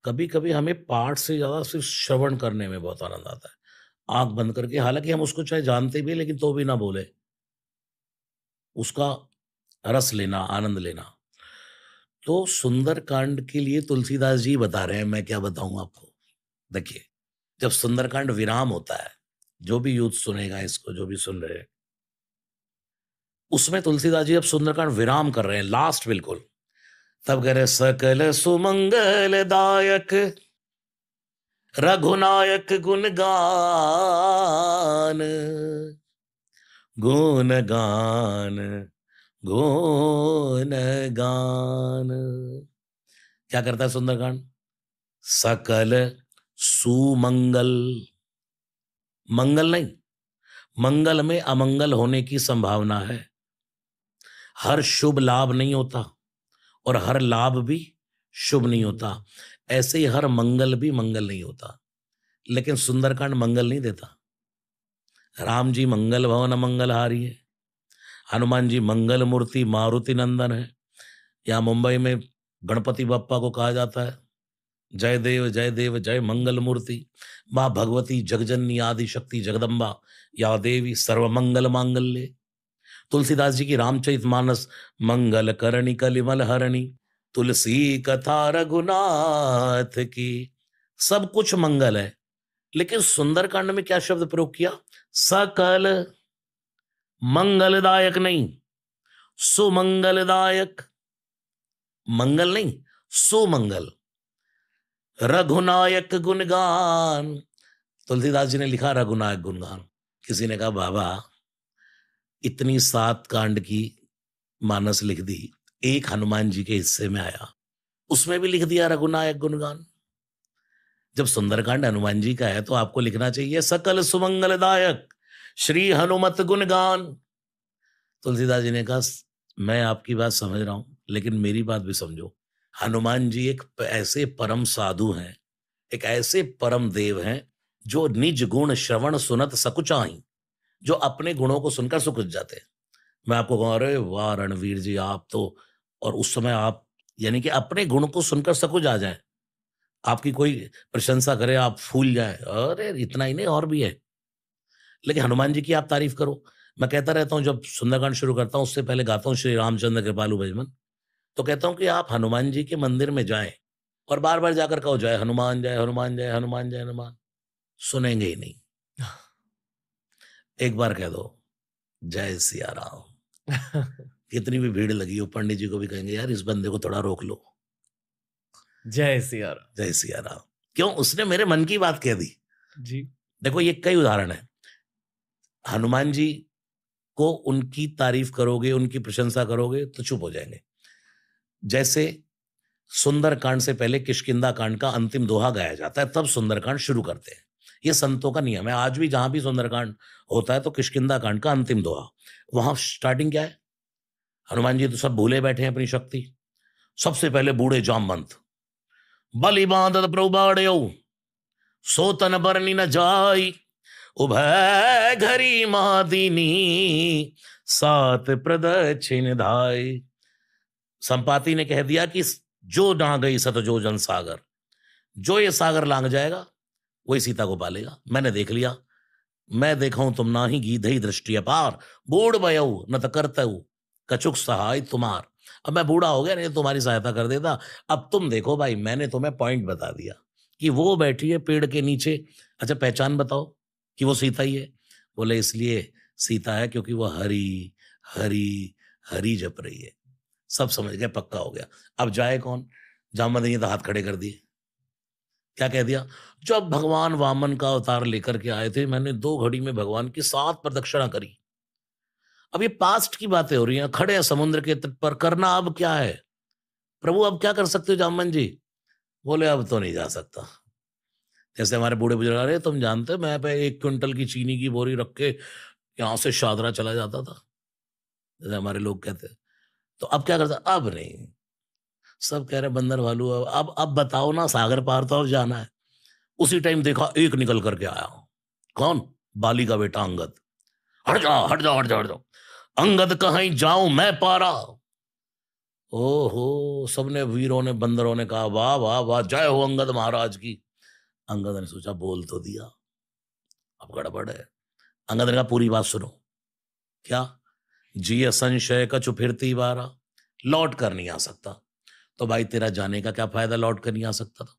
कभी कभी हमें पाठ से ज्यादा सिर्फ श्रवण करने में बहुत आनंद आता है, आंख बंद करके, हालांकि हम उसको चाहे जानते भी हैं, लेकिन तो भी ना बोले, उसका रस लेना, आनंद लेना। तो सुंदरकांड के लिए तुलसीदास जी बता रहे हैं, मैं क्या बताऊं आपको। देखिए, जब सुंदरकांड विराम होता है, जो भी यूथ सुनेगा इसको, जो भी सुन रहे हैं, उसमें तुलसीदास जी अब सुंदरकांड विराम कर रहे हैं, लास्ट बिल्कुल। तब कह रहे, सकल सुमंगलदायक रघुनायक गुण गान, गुण गान, गुण गान। क्या करता है सुंदरकांड? सकल सुमंगल, मंगल नहीं, मंगल में अमंगल होने की संभावना है। हर शुभ लाभ नहीं होता और हर लाभ भी शुभ नहीं होता। ऐसे ही हर मंगल भी मंगल नहीं होता। लेकिन सुंदरकांड मंगल नहीं देता। राम जी मंगल भवन मंगलहारी है, हनुमान जी मंगल मूर्ति मारुति नंदन है। या मुंबई में गणपति बप्पा को कहा जाता है जय देव जय मंगल मूर्ति। माँ भगवती जगजननी आदि शक्ति जगदम्बा या देवी सर्वमंगल मांगल्ये। तुलसीदास जी की रामचरितमानस, मंगल करणी कलिमल हरणी, तुलसी कथा रघुनाथ की। सब कुछ मंगल है, लेकिन सुंदरकांड में क्या शब्द प्रयोग किया? सकल मंगलदायक नहीं, सुमंगलदायक। मंगल नहीं, सुमंगल। रघुनायक गुणगान। तुलसीदास जी ने लिखा रघुनायक गुणगान। किसी ने कहा, बाबा इतनी 7 कांड की मानस लिख दी, एक हनुमान जी के हिस्से में आया, उसमें भी लिख दिया रघुनायक गुणगान। जब सुंदरकांड हनुमान जी का है तो आपको लिखना चाहिए सकल सुमंगलदायक श्री हनुमत गुणगान। तुलसीदास जी ने कहा, मैं आपकी बात समझ रहा हूं, लेकिन मेरी बात भी समझो। हनुमान जी एक ऐसे परम साधु हैं, एक ऐसे परम देव हैं, जो निज गुण श्रवण सुनत सकुचाई, जो अपने गुणों को सुनकर सुकुच जाते हैं। मैं आपको कहूँ, अरे वाह रणवीर जी, आप तो, और उस समय आप यानी कि अपने गुण को सुनकर सकुच आ जाए, आपकी कोई प्रशंसा करे आप फूल जाए, अरे इतना ही नहीं और भी है। लेकिन हनुमान जी की आप तारीफ करो। मैं कहता रहता हूँ, जब सुंदरकांड शुरू करता हूँ उससे पहले गाता हूँ श्री रामचंद्र कृपालु भजमन। तो कहता हूँ कि आप हनुमान जी के मंदिर में जाएं और बार बार जाकर कहो जय हनुमान जय हनुमान जय हनुमान जय हनुमान, सुनेंगे ही नहीं। एक बार कह दो जय सिया राम। कितनी भी भीड़ लगी हो, पंडित जी को भी कहेंगे यार इस बंदे को थोड़ा रोक लो। जय सिया राम, जय सिया राम। क्यों? उसने मेरे मन की बात कह दी जी। देखो, ये कई उदाहरण है। हनुमान जी को उनकी तारीफ करोगे, उनकी प्रशंसा करोगे तो चुप हो जाएंगे। जैसे सुंदरकांड से पहले किष्किंधा कांड का अंतिम दोहा गाया जाता है, तब सुंदरकांड शुरू करते हैं। ये संतों का नियम है। आज भी जहां भी सुंदरकांड होता है तो किष्किंधा कांड का अंतिम दोहा, वहां स्टार्टिंग क्या है? हनुमान जी तो सब भूले बैठे हैं अपनी शक्ति। सबसे पहले बूढ़े जामवंत, बलि बांधत प्रभु बाड़यो, सोतन बरनी न जाई, उभय घरी मादिनी, सात प्रदक्षिण धाई। संपाति ने कह दिया कि जो ना गई सतजो जन सागर, जो ये सागर लांग जाएगा वही सीता को पालेगा। मैंने देख लिया, मैं देखा हूं तुम ना ही गीधई दृष्टि अपार, बूढ़ बयऊ न त करतऊ कछुक सहाय तुम्हार। अब मैं बूढ़ा हो गया, नहीं तो तुम्हारी सहायता कर देता। अब तुम देखो भाई, मैंने तुम्हें पॉइंट बता दिया कि वो बैठी है पेड़ के नीचे। अच्छा पहचान बताओ कि वो सीता ही है। बोले इसलिए सीता है क्योंकि वो हरी हरी हरी जप रही है। सब समझ गए, पक्का हो गया। अब जाए कौन? जामवंत ने तो हाथ खड़े कर दिए। क्या कह दिया? जब भगवान वामन का अवतार लेकर के आए थे, मैंने 2 घड़ी में भगवान की 7 प्रदक्षिणा करी। अब ये पास्ट की बातें हो रही हैं, खड़े हैं समुद्र के तट पर, करना अब क्या है? प्रभु अब क्या कर सकते हो जामवंत जी? बोले अब तो नहीं जा सकता। जैसे हमारे बूढ़े बुजुर्ग, अरे तुम जानते हो मैं पे 1 क्विंटल की चीनी की बोरी रख के यहां से शादरा चला जाता था, जैसे हमारे लोग कहते हैं। तो अब क्या करता? अब नहीं। सब कह रहे बंदर भालू, अब बताओ ना, सागर पार तो अब जाना है। उसी टाइम देखा एक निकल करके आया। कौन? बाली का बेटा अंगद। हट जाओ हट जाओ हट जाओ हट जाओ, अंगद कहीं जाऊं मैं पारा, ओहो, सबने वीरों ने बंदरों ने कहा वाह वाह वाह, जय हो अंगद महाराज की। अंगद ने सोचा बोल तो दिया, अब गड़बड़ है। अंगद ने कहा पूरी बात सुनो। क्या? जिये संशय कछु फिरती बारा, लौट कर नहीं आ सकता। तो भाई तेरा जाने का क्या फायदा, लौट कर नहीं आ सकता था।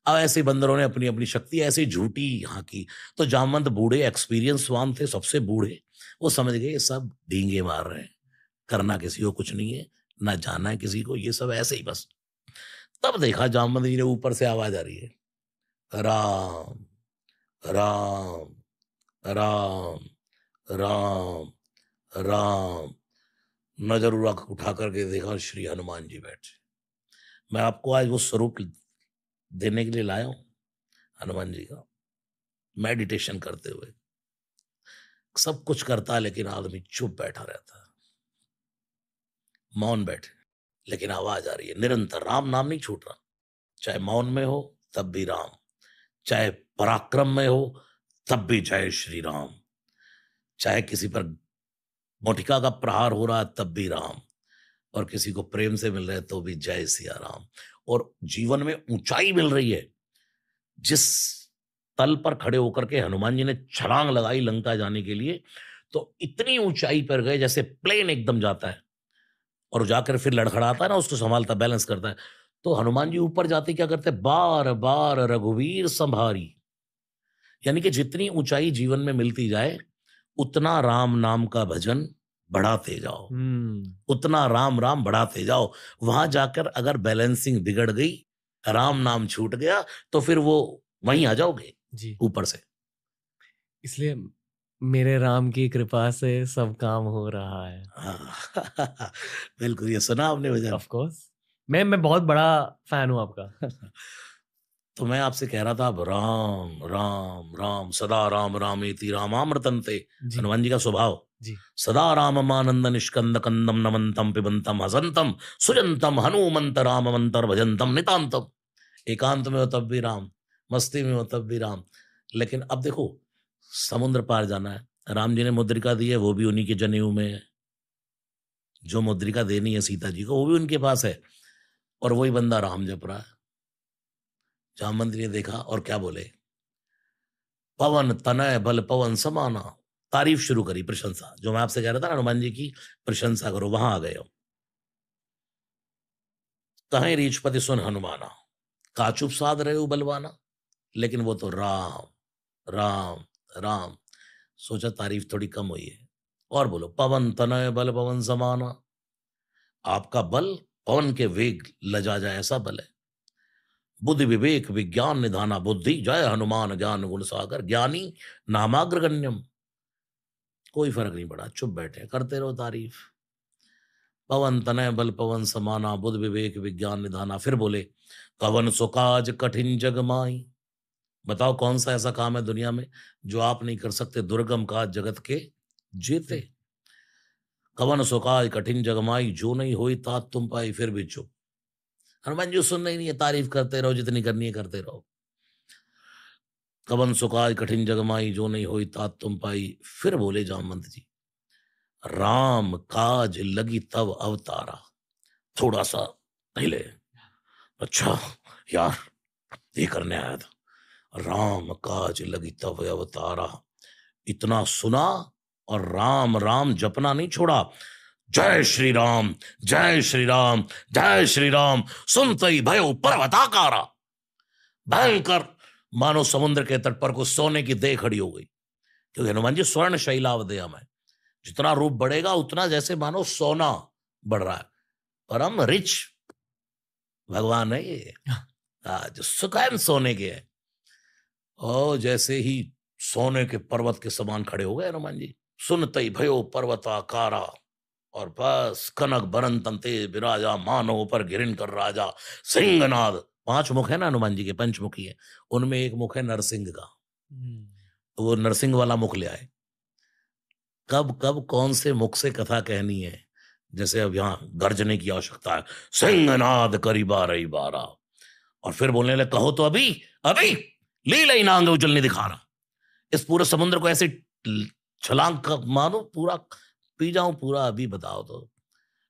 अब ऐसे बंदरों ने अपनी अपनी शक्ति ऐसी झूठी यहाँ की। तो जामवंत बूढ़े एक्सपीरियंसवान थे, सबसे बूढ़े, वो समझ गए ये सब डींगे मार रहे हैं, करना किसी को कुछ नहीं है, ना जाना है किसी को, ये सब ऐसे ही बस। तब देखा जामवंत जी ने ऊपर से आवाज आ रही है, राम राम राम राम राम। नजर उठा करके देखा, श्री हनुमान जी बैठे। मैं आपको आज वो स्वरूप देने के लिए लाया हूं, हनुमान जी का। मेडिटेशन करते हुए सब कुछ करता है, लेकिन आदमी चुप बैठा रहता है, मौन बैठे, लेकिन आवाज आ रही है निरंतर, राम नाम नहीं छूट रहा। चाहे मौन में हो तब भी राम, चाहे पराक्रम में हो तब भी जय श्री राम, चाहे किसी पर मोटिका का प्रहार हो रहा है तब भी राम, और किसी को प्रेम से मिल रहे तो भी जय सिया राम। और जीवन में ऊंचाई मिल रही है, जिस तल पर खड़े होकर के हनुमान जी ने छलांग लगाई लंका जाने के लिए, तो इतनी ऊंचाई पर गए जैसे प्लेन एकदम जाता है और जाकर फिर लड़खड़ाता है ना, उसको संभालता बैलेंस करता है। तो हनुमान जी ऊपर जाते क्या करते, बार बार रघुवीर संभारी। यानी कि जितनी ऊंचाई जीवन में मिलती जाए, उतना राम नाम का भजन बढ़ाते जाओ, उतना राम राम बढ़ाते जाओ। वहां जाकर अगर बैलेंसिंग बिगड़ गई, राम नाम छूट गया, तो फिर वो वहीं आ जाओगे जी। ऊपर से। इसलिए मेरे राम की कृपा से सब काम हो रहा है। हाँ, बिल्कुल, ये सुना आपने भजन? ऑफ कोर्स, मैं बहुत बड़ा फैन हूं आपका। तो मैं आपसे कह रहा था, अब राम राम राम, सदा राम रामेति रामामृतंते, जी हनुमान जी का स्वभाव। जी सदा राममानंद निष्कंद कंदम नमंतम पिबंतम हसंतम सुजंतम हनुमंत रामवंतर भजंतम नितांतम। एकांत में हो तब भी राम, मस्ती में हो तब भी राम। लेकिन अब देखो, समुद्र पार जाना है, राम जी ने मुद्रिका दी है, वो भी उन्हीं के जनेऊ में है। जो मुद्रिका देनी है सीता जी को, वो भी उनके पास है, और वही बंदा राम जप रहा है। जामवंत ने देखा और क्या बोले, पवन तनय बल पवन समाना। तारीफ शुरू करी, प्रशंसा, जो मैं आपसे कह रहा था ना, हनुमान जी की प्रशंसा करो, वहां आ गए हो। कहें रीछपति सुन हनुमाना, काचुप साध रहे हो बलवाना। लेकिन वो तो राम राम राम। सोचा तारीफ थोड़ी कम हुई है, और बोलो, पवन तनय बल पवन समाना। आपका बल पवन के वेग लजा जाए ऐसा बल है। बुद्धि विवेक विज्ञान निधाना बुद्धि, जय हनुमान ज्ञान गुण सागर, ज्ञानी नामाग्रगण्यम। कोई फर्क नहीं पड़ा, चुप बैठे, करते रहो तारीफ। पवन तनय बल पवन समाना, बुद्ध विवेक विज्ञान निधाना। फिर बोले, कवन सुकाज कठिन जग माई। बताओ कौन सा ऐसा काम है दुनिया में जो आप नहीं कर सकते, दुर्गम काज जगत के जीते। कवन सुकाज कठिन जग माई, जो नहीं हुई तात तुम पाई, फिर भी चुप। हनुमान जी सुनना ही नहीं है, तारीफ करते रहो, जितनी करनी है करते रहो। कवन सुकाज कठिन जगमाई, जो नहीं होई तात तुम पाई। फिर बोले जामवंत जी, राम काज लगी तब अवतारा। थोड़ा सा पहले, अच्छा यार, ये करने आया था, राम काज लगी तब अवतारा। इतना सुना और राम राम जपना नहीं छोड़ा। जय श्री राम जय श्री राम जय श्री राम, सुनते ही भयो पर्वताकारा। भयंकर, मानो समुद्र के तट पर को सोने की देह खड़ी हो गई। क्योंकि हनुमान जी स्वर्ण शैलावदेयम है, जितना रूप बढ़ेगा उतना जैसे मानो सोना बढ़ रहा है। परम रिच भगवान है ये, जो सुखैन सोने के है। और जैसे ही सोने के पर्वत के समान खड़े हो गए हनुमान जी। सुनते ही भयो पर्वताकारा, और बस कनक बरन तंते विराजा, मानो पर गिरिन कर राजा। सिंहनाद, 5 मुख है ना हनुमान जी के, पंचमुखी है, उनमें एक मुख है नरसिंह का, तो वो नरसिंह वाला मुख ले आए। कब कब कौन से मुख से कथा कहनी है, जैसे अब यहाँ गर्जने की आवश्यकता है, सिंहनाद करी बारही बारा। और फिर बोलने लगे, कहो तो अभी अभी, लीला ही नांग उजलने दिखा रहा। इस पूरे समुद्र को ऐसे छलांग मानो, पूरा पी जाऊं पूरा, अभी बताओ तो।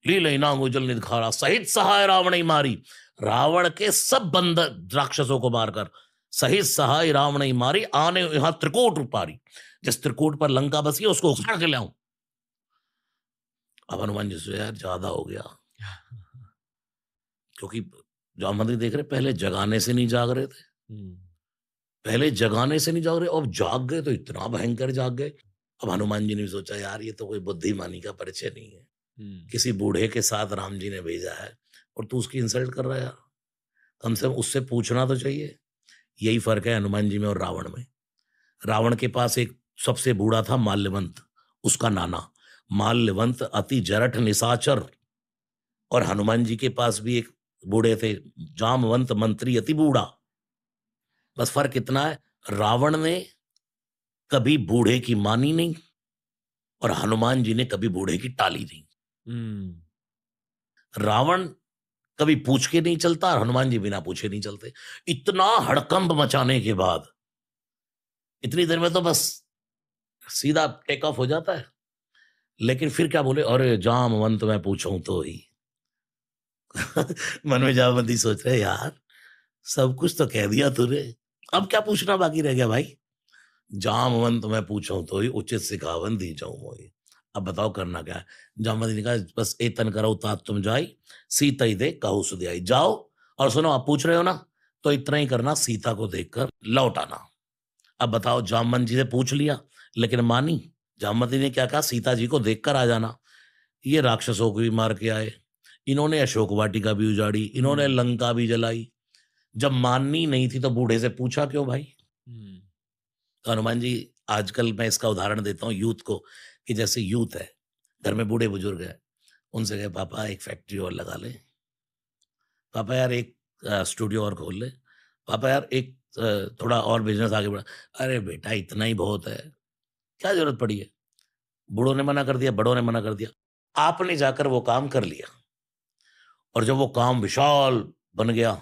लीलई नांगो जल निखारा सहित सहाय रावण ही मारी। रावण के सब बंद राक्षसों को मारकर सहित सहाय रावण ही मारी, आने यहां त्रिकूट उपारी। जिस त्रिकूट पर लंका बसी है उसको उखाड़ के लाऊं। अब हनुमान जी से यार ज्यादा हो गया, क्योंकि जामवंत देख रहे पहले जगाने से नहीं जाग रहे थे, पहले जगाने से नहीं जाग रहे, अब जाग गए तो इतना भयंकर जाग गए। अब हनुमान जी ने भी सोचा यार ये तो कोई बुद्धिमानी का परिचय नहीं है, किसी बूढ़े के साथ राम जी ने भेजा है और तू उसकी इंसल्ट कर रहा है यार, कम से कम उससे पूछना तो चाहिए। यही फर्क है हनुमान जी में और रावण में। रावण के पास एक सबसे बूढ़ा था माल्यवंत, उसका नाना। माल्यवंत अति जरठ निशाचर, और हनुमान जी के पास भी एक बूढ़े थे जामवंत मंत्री अति बूढ़ा। बस फर्क इतना है, रावण ने कभी बूढ़े की मानी नहीं और हनुमान जी ने कभी बूढ़े की टाली नहीं। रावण कभी पूछ के नहीं चलता और हनुमान जी बिना पूछे नहीं चलते। इतना हड़कंप मचाने के बाद इतनी देर में तो बस सीधा टेक ऑफ हो जाता है। लेकिन फिर क्या बोले, अरे जामवंत मैं पूछूं तो ही मन में जामवंती सोच रहे यार सब कुछ तो कह दिया तूने, अब क्या पूछना बाकी रह गया भाई। जामवंत मैं पूछूं तो ही उचित सिखावन दी जाऊं मोही। अब बताओ करना क्या है। जामवंत ने कहा बस एतन करो तात तुम जाई, सीता ही दे कहू सुधियाई। जाओ और सुनो, आप पूछ रहे हो ना तो इतना ही करना, सीता को देखकर लौट आना। अब बताओ, जामवंत जी से पूछ लिया लेकिन मानी। जामवंत ने क्या कहा, सीता जी को देखकर आ जाना। ये राक्षसों को भी मार के आए, इन्होंने अशोक वाटिका भी उजाड़ी, इन्होंने लंका भी जलाई। जब माननी नहीं थी तो बूढ़े से पूछा क्यों भाई। तो हनुमान जी, आजकल मैं इसका उदाहरण देता हूँ यूथ को, कि जैसे यूथ है, घर में बूढ़े बुजुर्ग है, उनसे कहे पापा एक फैक्ट्री और लगा ले, पापा यार एक स्टूडियो और खोल ले, पापा यार एक थोड़ा और बिजनेस आगे बढ़ा। अरे बेटा इतना ही बहुत है, क्या जरूरत पड़ी है। बूढ़ों ने मना कर दिया, बड़ों ने मना कर दिया, आपने जाकर वो काम कर लिया। और जब वो काम विशाल बन गया,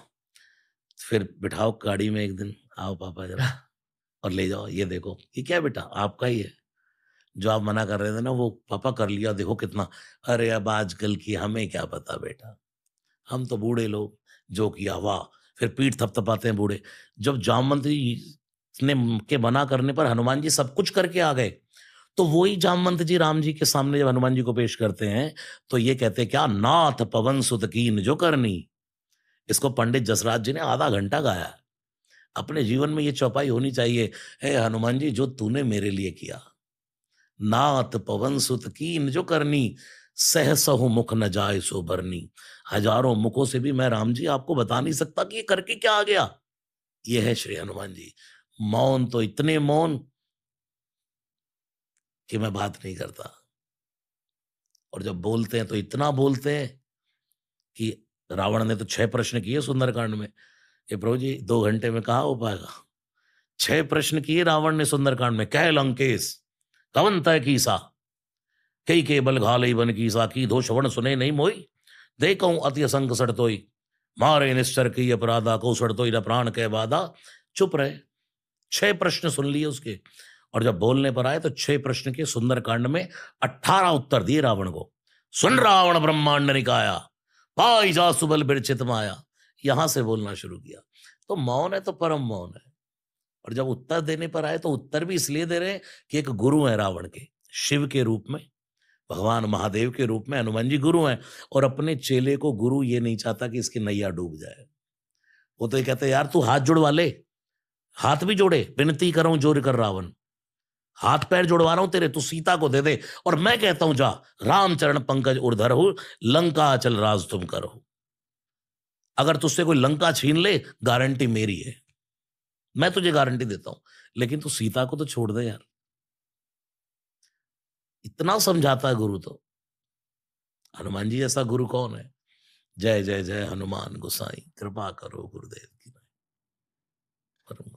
फिर बिठाओ गाड़ी में एक दिन, आओ पापा जरा और ले जाओ, ये देखो ये क्या है बेटा, आपका ही है। जो आप मना कर रहे थे ना वो पापा कर लिया, देखो कितना। अरे अब आजकल की हमें क्या पता बेटा, हम तो बूढ़े लोग, जो किया वाह। फिर पीठ थपथपाते हैं बूढ़े। जब जामवंती ने के मना करने पर हनुमान जी सब कुछ करके आ गए, तो वही जामवंत जी राम जी के सामने जब हनुमान जी को पेश करते हैं तो ये कहते हैं क्या, नाथ पवन सुत कीन जो करनी। इसको पंडित जसराज जी ने आधा घंटा गाया। अपने जीवन में ये चौपाई होनी चाहिए, हे हनुमान जी जो तूने मेरे लिए किया, नाथ पवन सुत कीन जो करनी, सहसहु मुख न जाए सो बरनी। हजारों मुखों से भी मैं राम जी आपको बता नहीं सकता कि ये करके क्या आ गया। ये है श्री हनुमान जी। मौन तो इतने मौन कि मैं बात नहीं करता, और जब बोलते हैं तो इतना बोलते हैं कि रावण ने तो 6 प्रश्न किए सुंदरकांड में। ये प्रभु जी 2 घंटे में कहा हो पाएगा। 6 प्रश्न किए रावण ने सुंदरकांड में। कह लंकेश कवन तय कीसा, कई के बल घालई बन कीसा, की दो श्रवण सुने नहीं मोई, देखऊं अति असंग सड़तोई, मारे निश्चर की अपराधा को सड़तोई न प्राण के बाधा। चुप रहे। 6 प्रश्न सुन लिए उसके, और जब बोलने पर आए तो 6 प्रश्न के सुंदरकांड में 18 उत्तर दिए रावण को। सुन रावण ब्रह्मांड निकाया, पाई जा सुबल बिरचित माया। यहां से बोलना शुरू किया। तो मौन है तो परम मौन है। और जब उत्तर देने पर आए तो उत्तर भी इसलिए दे रहे हैं कि एक गुरु है रावण के, शिव के रूप में, भगवान महादेव के रूप में हनुमान जी गुरु हैं। और अपने चेले को गुरु ये नहीं चाहता कि इसकी नैया डूब जाए। वो तो ये कहते हैं यार तू हाथ जुड़वा ले, हाथ भी जोड़े, विनती करूं जोर कर रावण, हाथ पैर जुड़वा रहा हूं तेरे, तू सीता को दे दे। और मैं कहता हूं जा, रामचरण पंकज उर्धर हो, लंका चल राज तुम करो। अगर तुझसे कोई लंका छीन ले, गारंटी मेरी है, मैं तुझे गारंटी देता हूं, लेकिन तू सीता को तो छोड़ दे यार। इतना समझाता है गुरु तो। हनुमान जी जैसा गुरु कौन है। जय जय जय हनुमान गोसाई, कृपा करो गुरुदेव की। परम